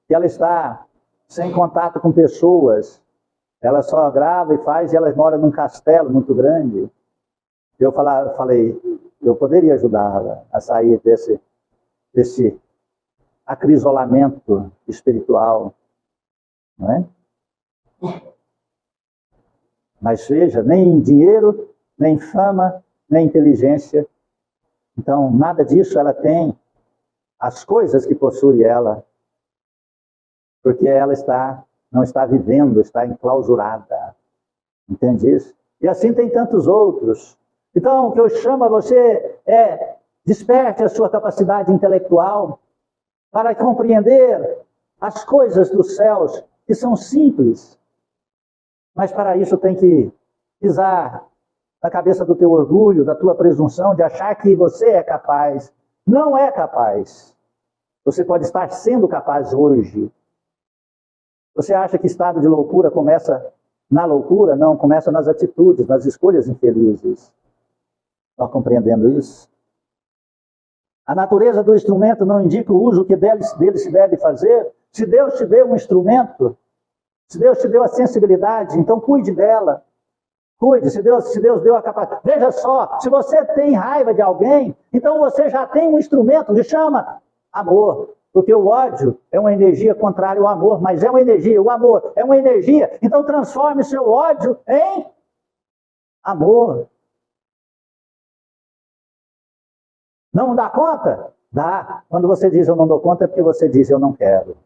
que ela está sem contato com pessoas. Ela só grava e faz, e ela mora num castelo muito grande. Eu falei, eu poderia ajudá-la a sair desse acrisolamento espiritual, não é? Mas veja, nem dinheiro, nem fama, nem inteligência. Então, nada disso ela tem. As coisas que possui ela, porque ela não está vivendo, está enclausurada. Entende isso? E assim tem tantos outros. Então, o que eu chamo a você é: desperte a sua capacidade intelectual para compreender as coisas dos céus, que são simples. Mas para isso tem que pisar na cabeça do teu orgulho, da tua presunção de achar que você é capaz. Não é capaz. Você pode estar sendo capaz hoje. Você acha que estado de loucura começa na loucura? Não, começa nas atitudes, nas escolhas infelizes. Está compreendendo isso? A natureza do instrumento não indica o uso que dele se deve fazer. Se Deus te deu um instrumento, se Deus te deu a sensibilidade, então cuide dela. Cuide, se Deus deu a capacidade. Veja só, se você tem raiva de alguém, então você já tem um instrumento que chama amor. Porque o ódio é uma energia contrária ao amor, mas é uma energia, o amor é uma energia. Então transforme seu ódio em amor. Não dá conta? Dá. Quando você diz eu não dou conta, é porque você diz eu não quero.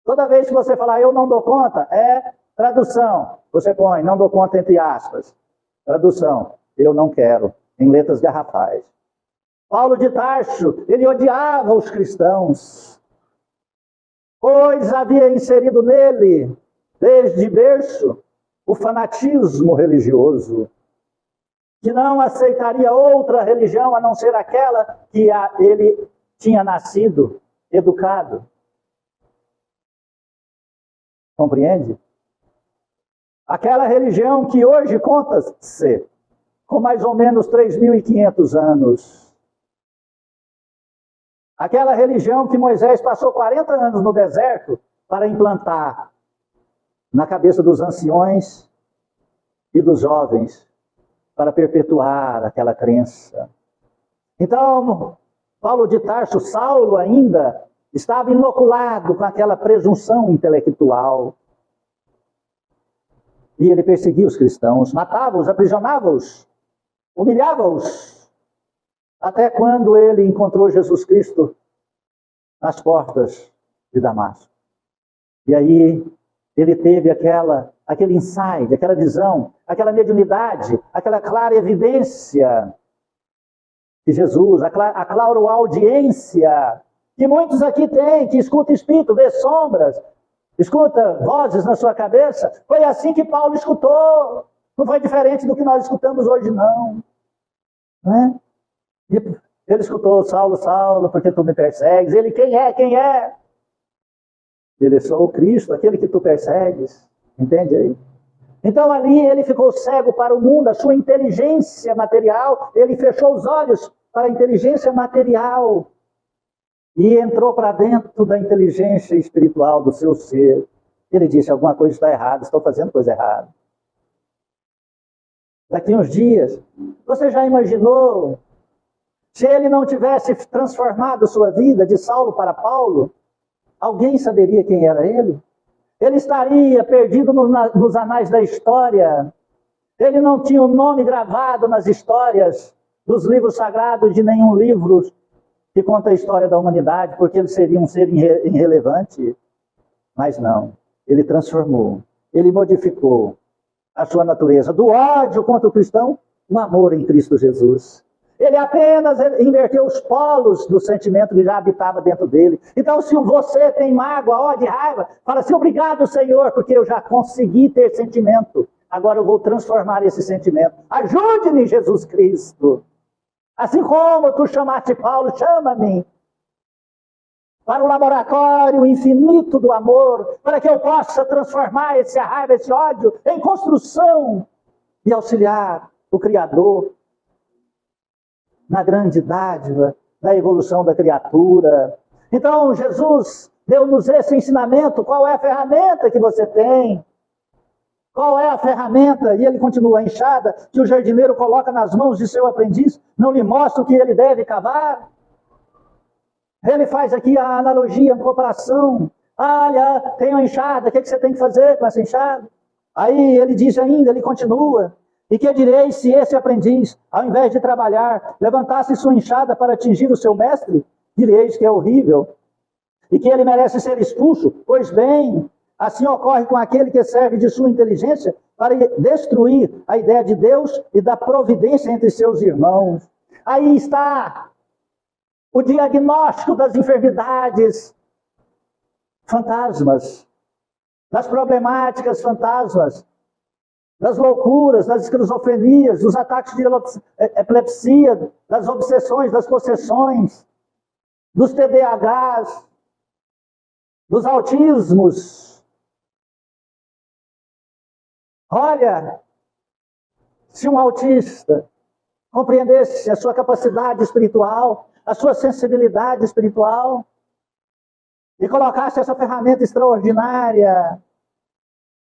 Toda vez que você falar eu não dou conta, é tradução. Você põe não dou conta entre aspas. Tradução, eu não quero, em letras garrafais. Paulo de Tarso, ele odiava os cristãos, pois havia inserido nele, desde berço, o fanatismo religioso, que não aceitaria outra religião a não ser aquela que ele tinha nascido, educado. Compreende? Aquela religião que hoje conta-se com mais ou menos 3.500 anos. Aquela religião que Moisés passou 40 anos no deserto para implantar na cabeça dos anciões e dos jovens, para perpetuar aquela crença. Então, Paulo de Tarso, Saulo ainda, estava inoculado com aquela presunção intelectual. E ele perseguia os cristãos, matava-os, aprisionava-os, humilhava-os. Até quando ele encontrou Jesus Cristo nas portas de Damasco. E aí ele teve aquele insight, aquela visão, aquela mediunidade, aquela clara evidência de Jesus, a claroaudiência que muitos aqui têm, que escuta espírito, vê sombras, escuta vozes na sua cabeça. Foi assim que Paulo escutou. Não foi diferente do que nós escutamos hoje, não. Não é? Ele escutou, Saulo, Saulo, porque tu me persegues? Ele, quem é? Quem é? Ele, sou o Cristo, aquele que tu persegues. Entende aí? Então ali ele ficou cego para o mundo, a sua inteligência material, ele fechou os olhos para a inteligência material e entrou para dentro da inteligência espiritual do seu ser. Ele disse, alguma coisa está errada, estou fazendo coisa errada. Daqui uns dias, você já imaginou se ele não tivesse transformado sua vida de Saulo para Paulo? Alguém saberia quem era ele? Ele estaria perdido nos anais da história. Ele não tinha o nome gravado nas histórias dos livros sagrados de nenhum livro que conta a história da humanidade, porque ele seria um ser irrelevante. Mas não, ele transformou, ele modificou a sua natureza do ódio contra o cristão, no amor em Cristo Jesus. Ele apenas inverteu os polos do sentimento que já habitava dentro dele. Então, se você tem mágoa, ódio e raiva, fala assim, obrigado, Senhor, porque eu já consegui ter sentimento. Agora eu vou transformar esse sentimento. Ajude-me, Jesus Cristo. Assim como tu chamaste Paulo, chama-me para o laboratório infinito do amor, para que eu possa transformar essa raiva, esse ódio, em construção e auxiliar o Criador na grande dádiva da evolução da criatura. Então, Jesus deu-nos esse ensinamento. Qual é a ferramenta que você tem? Qual é a ferramenta? E ele continua, a enxada que o jardineiro coloca nas mãos de seu aprendiz, não lhe mostra o que ele deve cavar? Ele faz aqui a analogia, a comparação. Olha, tem uma enxada, o que você tem que fazer com essa enxada? Aí ele diz ainda, ele continua: e que direis se esse aprendiz, ao invés de trabalhar, levantasse sua enxada para atingir o seu mestre? Direis que é horrível e que ele merece ser expulso. Pois bem, assim ocorre com aquele que serve de sua inteligência para destruir a ideia de Deus e da providência entre seus irmãos. Aí está o diagnóstico das enfermidades fantasmas, das problemáticas fantasmas, das loucuras, das esquizofrenias, dos ataques de epilepsia, das obsessões, das possessões, dos TDAHs, dos autismos. Olha, se um autista compreendesse a sua capacidade espiritual, a sua sensibilidade espiritual, e colocasse essa ferramenta extraordinária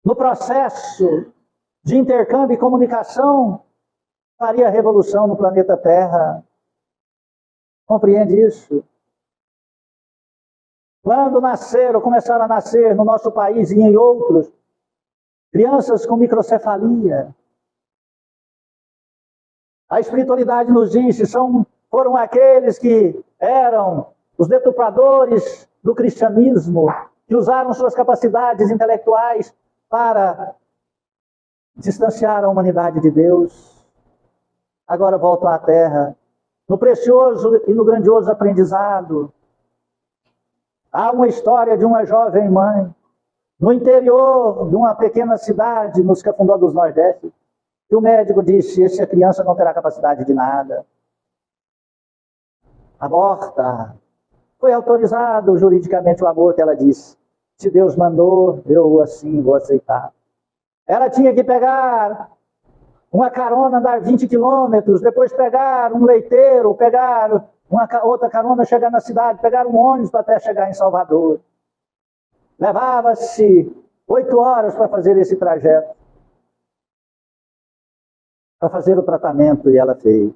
no processo de intercâmbio e comunicação, faria revolução no planeta Terra. Compreende isso? Quando nasceram, começaram a nascer no nosso país e em outros, crianças com microcefalia, a espiritualidade nos diz que foram aqueles que eram os deturpadores do cristianismo, que usaram suas capacidades intelectuais para distanciar a humanidade de Deus. Agora voltam à Terra, no precioso e no grandioso aprendizado. Há uma história de uma jovem mãe, no interior de uma pequena cidade, nos Cafundó dos Nordeste, que o médico disse: essa criança não terá capacidade de nada. Aborta. Foi autorizado juridicamente o aborto, ela disse: se Deus mandou, eu assim vou aceitar. Ela tinha que pegar uma carona, andar 20 quilômetros, depois pegar um leiteiro, pegar outra carona, chegar na cidade, pegar um ônibus até chegar em Salvador. Levava-se 8 horas para fazer esse trajeto, para fazer o tratamento, e ela fez.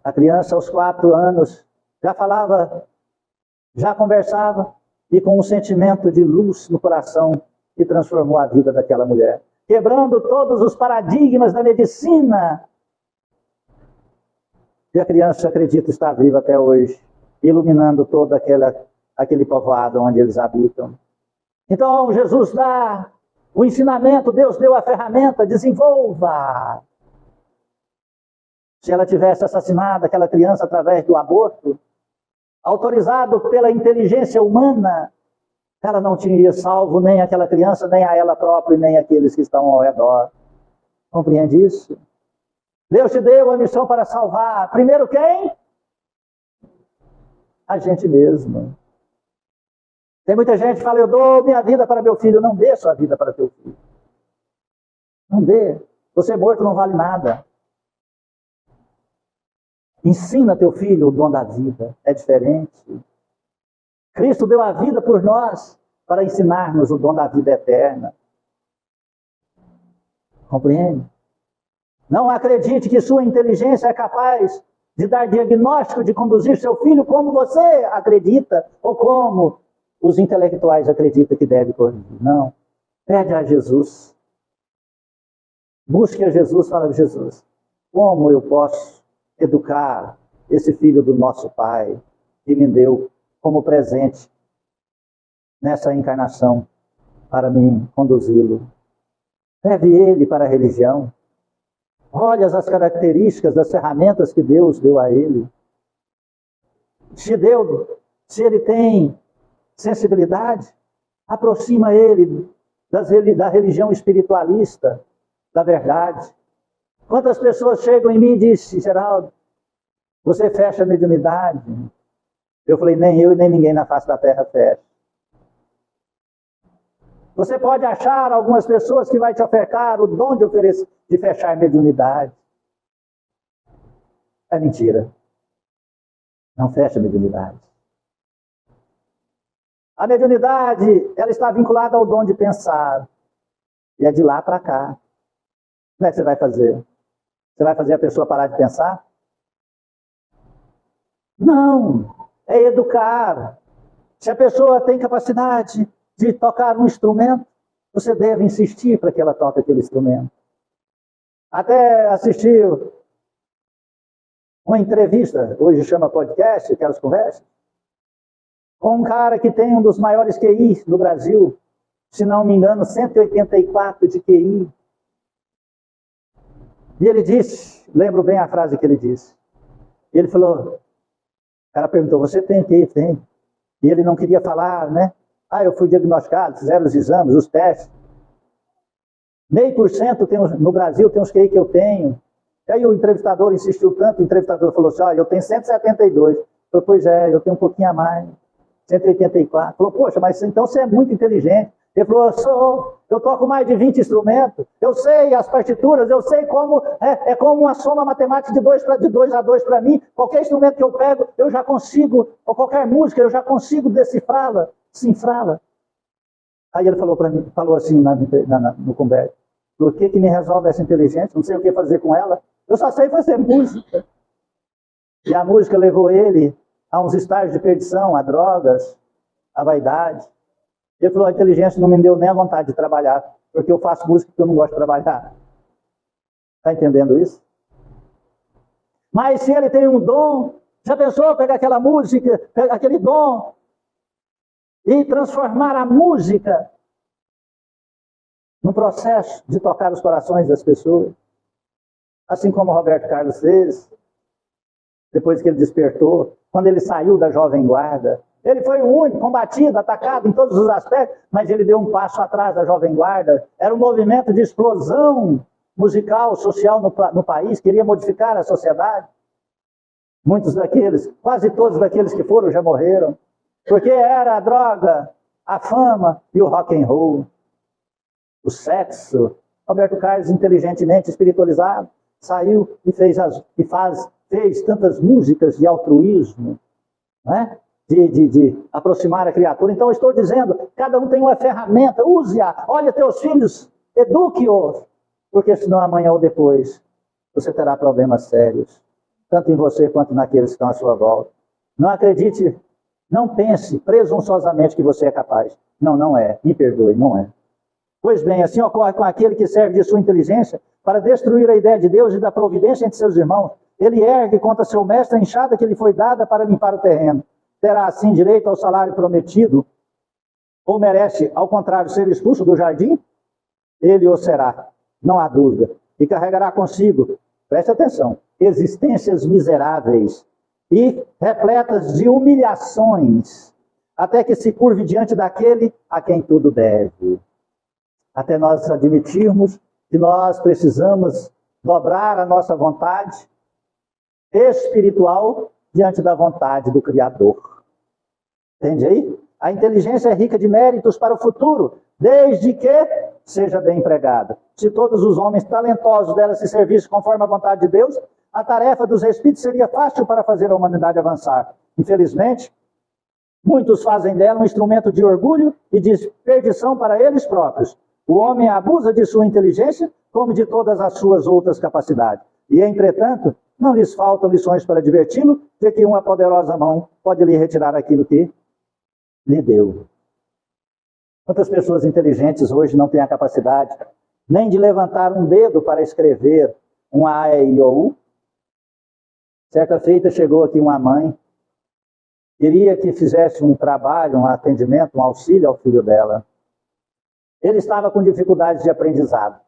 A criança, aos 4 anos, já falava, já conversava, e com um sentimento de luz no coração que transformou a vida daquela mulher, quebrando todos os paradigmas da medicina. E a criança, acredito, está viva até hoje, iluminando todo aquele povoado onde eles habitam. Então, Jesus dá o ensinamento, Deus deu a ferramenta: desenvolva. Se ela tivesse assassinado aquela criança através do aborto, autorizado pela inteligência humana, ela não teria salvo nem aquela criança, nem a ela própria, nem aqueles que estão ao redor. Compreende isso? Deus te deu a missão para salvar. Primeiro quem? A gente mesmo. Tem muita gente que fala: eu dou minha vida para meu filho. Não dê sua vida para teu filho. Não dê. Você morto não vale nada. Ensina teu filho o dom da vida. É diferente. Cristo deu a vida por nós para ensinar-nos o dom da vida eterna. Compreende? Não acredite que sua inteligência é capaz de dar diagnóstico, de conduzir seu filho como você acredita, ou como os intelectuais acreditam que deve corrigir. Não. Pede a Jesus. Busque a Jesus, fala: Jesus, como eu posso educar esse filho do nosso Pai que me deu como presente nessa encarnação para mim conduzi-lo? Leve ele para a religião. Olhe as características das ferramentas que Deus deu a ele. Se ele tem sensibilidade, aproxima ele da religião espiritualista, da verdade. Quantas pessoas chegam em mim e dizem: Geraldo, você fecha a mediunidade? Eu falei: nem eu e nem ninguém na face da terra fecha. Você pode achar algumas pessoas que vai te ofertar o dom de fechar mediunidade. É mentira. Não fecha a mediunidade. A mediunidade, ela está vinculada ao dom de pensar. E é de lá para cá. Como é que você vai fazer? Você vai fazer a pessoa parar de pensar? Não. É educar. Se a pessoa tem capacidade de tocar um instrumento, Você deve insistir para que ela toque aquele instrumento. Até assistir uma entrevista, hoje chama podcast, aquelas conversas, com um cara que tem um dos maiores QI no Brasil, se não me engano, 184 de QI. E ele disse, lembro bem a frase que ele disse, ele falou, o cara perguntou, você tem QI? Tem. E ele não queria falar, né? Eu fui diagnosticado, fizeram os exames, os testes. 0,5% no Brasil tem os QI que eu tenho. Aí o entrevistador insistiu tanto, o entrevistador falou assim, eu tenho 172. Eu falei, pois é, eu tenho um pouquinho a mais, 184. Falou, poxa, mas então você é muito inteligente. Ele falou, eu toco mais de 20 instrumentos, eu sei as partituras, eu sei como, é como uma soma matemática de 2 a 2 para mim. Qualquer instrumento que eu pego, eu já consigo, ou qualquer música, eu já consigo decifrá-la, cifrá-la. Aí ele falou para mim, falou assim no conversa, o que me resolve essa inteligência? Não sei o que fazer com ela, eu só sei fazer música. E a música levou ele a uns estágios de perdição, a drogas, a vaidade. Ele falou, a inteligência não me deu nem a vontade de trabalhar, porque eu faço música que eu não gosto de trabalhar. Está entendendo isso? Mas se ele tem um dom, já pensou pegar aquela música, pegar aquele dom, e transformar a música no processo de tocar os corações das pessoas? Assim como o Roberto Carlos fez, depois que ele despertou, quando ele saiu da Jovem Guarda. Ele foi o único, combatido, atacado em todos os aspectos, mas ele deu um passo atrás da Jovem Guarda. Era um movimento de explosão musical, social no país, queria modificar a sociedade. Muitos daqueles, quase todos daqueles que foram já morreram, porque era a droga, a fama e o rock and roll, o sexo. Roberto Carlos, inteligentemente espiritualizado, saiu e fez tantas músicas de altruísmo, né? De aproximar a criatura. Então eu estou dizendo, cada um tem uma ferramenta, use-a, olha teus filhos, eduque-os, porque senão amanhã ou depois você terá problemas sérios, tanto em você quanto naqueles que estão à sua volta. Não acredite, não pense presunçosamente que você é capaz. Não é, me perdoe, não é. Pois bem, assim ocorre com aquele que serve de sua inteligência para destruir a ideia de Deus e da providência entre seus irmãos. Ele ergue contra seu mestre a enxada que lhe foi dada para limpar o terreno. Terá assim direito ao salário prometido? Ou merece, ao contrário, ser expulso do jardim? Ele o será, não há dúvida. E carregará consigo, preste atenção, existências miseráveis e repletas de humilhações, até que se curve diante daquele a quem tudo deve. Até nós admitirmos que nós precisamos dobrar a nossa vontade espiritual diante da vontade do Criador. Entende aí? A inteligência é rica de méritos para o futuro, desde que seja bem empregada. Se todos os homens talentosos dela se servissem conforme a vontade de Deus, a tarefa dos espíritos seria fácil para fazer a humanidade avançar. Infelizmente, muitos fazem dela um instrumento de orgulho e de perdição para eles próprios. O homem abusa de sua inteligência, como de todas as suas outras capacidades. E, entretanto, não lhes faltam lições para diverti-lo, de que uma poderosa mão pode lhe retirar aquilo que lhe deu. Quantas pessoas inteligentes hoje não têm a capacidade nem de levantar um dedo para escrever um A, E, I, O, U? Certa feita chegou aqui uma mãe, queria que fizesse um trabalho, um atendimento, um auxílio ao filho dela. Ele estava com dificuldades de aprendizado.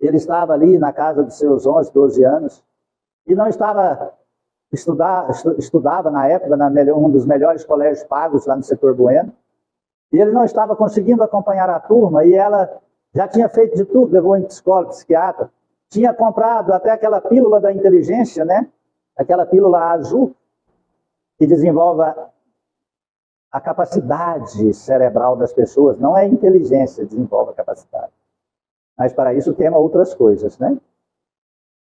Ele estava ali na casa dos seus 11, 12 anos, e não estava, estudava na época, um dos melhores colégios pagos lá no setor Bueno, e ele não estava conseguindo acompanhar a turma, e ela já tinha feito de tudo, levou em psicólogo, psiquiatra, tinha comprado até aquela pílula da inteligência, né? Aquela pílula azul, que desenvolve a capacidade cerebral das pessoas, não é a inteligência que desenvolve a capacidade. Mas para isso tema outras coisas, né?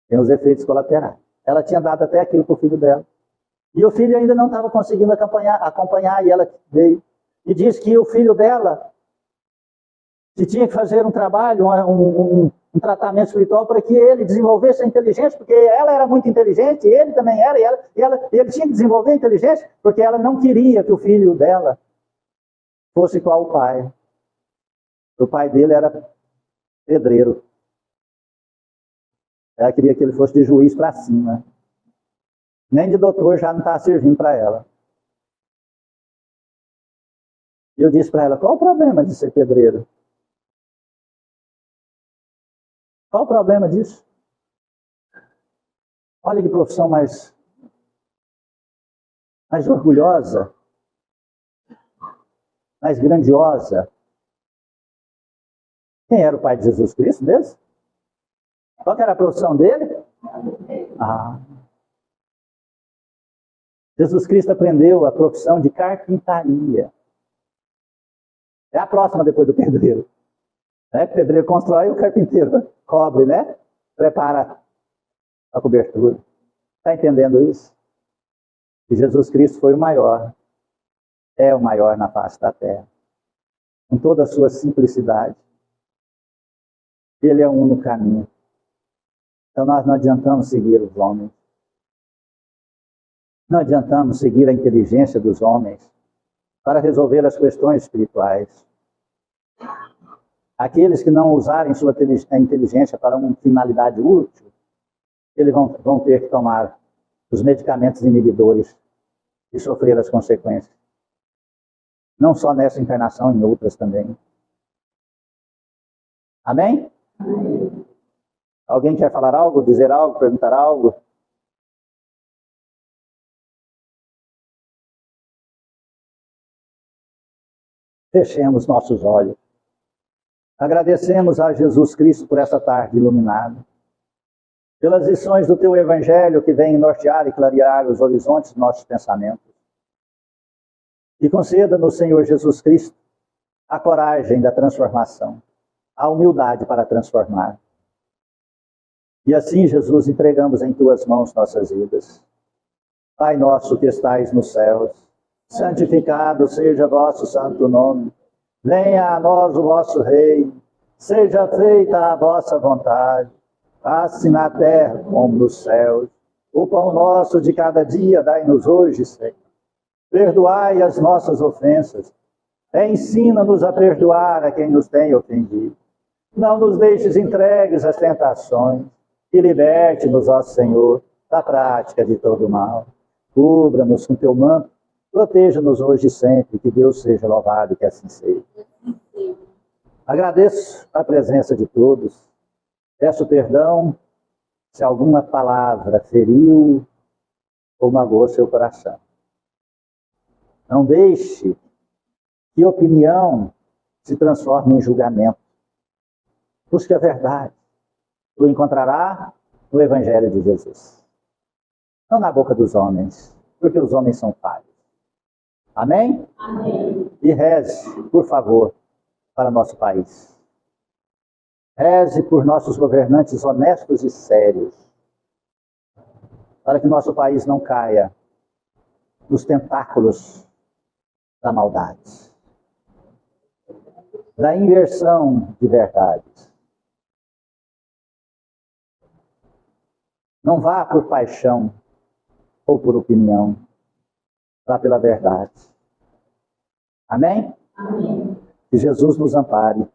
Tem os efeitos colaterais. Ela tinha dado até aquilo para o filho dela. E o filho ainda não estava conseguindo acompanhar, e ela veio e disse que o filho dela que tinha que fazer um trabalho, um tratamento espiritual para que ele desenvolvesse a inteligência, porque ela era muito inteligente, ele também era, e ele tinha que desenvolver a inteligência, porque ela não queria que o filho dela fosse igual ao pai. O pai dele era pedreiro. Ela queria que ele fosse de juiz para cima. Nem de doutor já não estava servindo para ela. E eu disse para ela, qual o problema de ser pedreiro? Qual o problema disso? Olha que profissão mais orgulhosa, mais grandiosa. Quem era o pai de Jesus Cristo mesmo? Qual que era a profissão dele? Jesus Cristo aprendeu a profissão de carpintaria. É a próxima depois do pedreiro. O pedreiro constrói, o carpinteiro cobre, né? Prepara a cobertura. Está entendendo isso? E Jesus Cristo foi o maior. É o maior na face da terra. Com toda a sua simplicidade. Ele é o único caminho. Então nós não adiantamos seguir os homens. Não adiantamos seguir a inteligência dos homens para resolver as questões espirituais. Aqueles que não usarem sua inteligência para uma finalidade útil, eles vão ter que tomar os medicamentos inibidores e sofrer as consequências. Não só nessa encarnação, em outras também. Amém? Amém. Alguém quer falar algo, dizer algo, perguntar algo? Fechemos nossos olhos. Agradecemos a Jesus Cristo por essa tarde iluminada. Pelas lições do Teu Evangelho que vem nortear e clarear os horizontes dos nossos pensamentos. E conceda-nos, Senhor Jesus Cristo, a coragem da transformação, a humildade para transformar. E assim, Jesus, entregamos em Tuas mãos nossas vidas. Pai nosso que estais nos céus, santificado seja vosso santo nome. Venha a nós o vosso reino. Seja feita a vossa vontade, assim na terra como nos céus. O pão nosso de cada dia dai-nos hoje, Senhor. Perdoai as nossas ofensas. Ensina-nos a perdoar a quem nos tem ofendido. Não nos deixes entregues às tentações. E liberte-nos, ó Senhor, da prática de todo mal. Cubra-nos com Teu manto. Proteja-nos hoje e sempre. Que Deus seja louvado e que assim seja. Agradeço a presença de todos. Peço perdão se alguma palavra feriu ou magoou seu coração. Não deixe que opinião se transforme em julgamento. Busque a verdade. Tu encontrará no Evangelho de Jesus. Não na boca dos homens, porque os homens são falhos. Amém? Amém. E reze, por favor, para nosso país. Reze por nossos governantes honestos e sérios, para que nosso país não caia nos tentáculos da maldade, da inversão de verdades. Não vá por paixão ou por opinião, vá pela verdade. Amém? Amém. Que Jesus nos ampare